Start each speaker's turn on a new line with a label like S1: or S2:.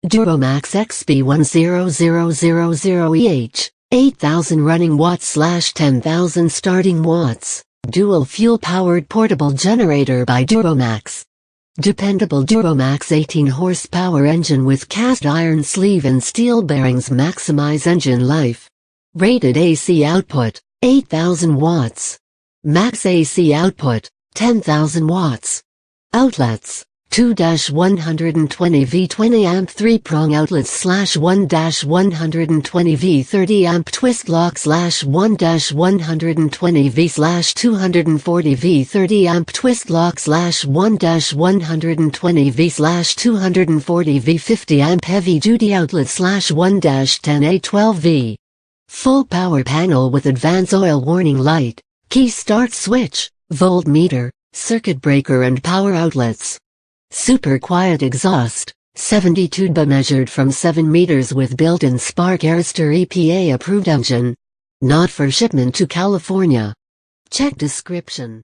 S1: DuroMax XP10000EH, 8000 running watts/10,000 starting watts, dual fuel powered portable generator by DuroMax. Dependable DuroMax 18 horsepower engine with cast iron sleeve and steel bearings maximize engine life. Rated AC output, 8000 watts. Max AC output, 10,000 watts. Outlets, 2-120V 20 amp 3-prong outlets /1-120V 30 amp twist lock /1-120V 240V 30 amp twist lock /1-120V 240V 50 amp heavy duty outlet /1-10A12V. Full power panel with advance oil warning light, key start switch, voltmeter, circuit breaker and power outlets. Super quiet exhaust, 72 dB measured from 7 meters with built-in spark arrestor EPA Approved Engine. Not for shipment to California. Check description.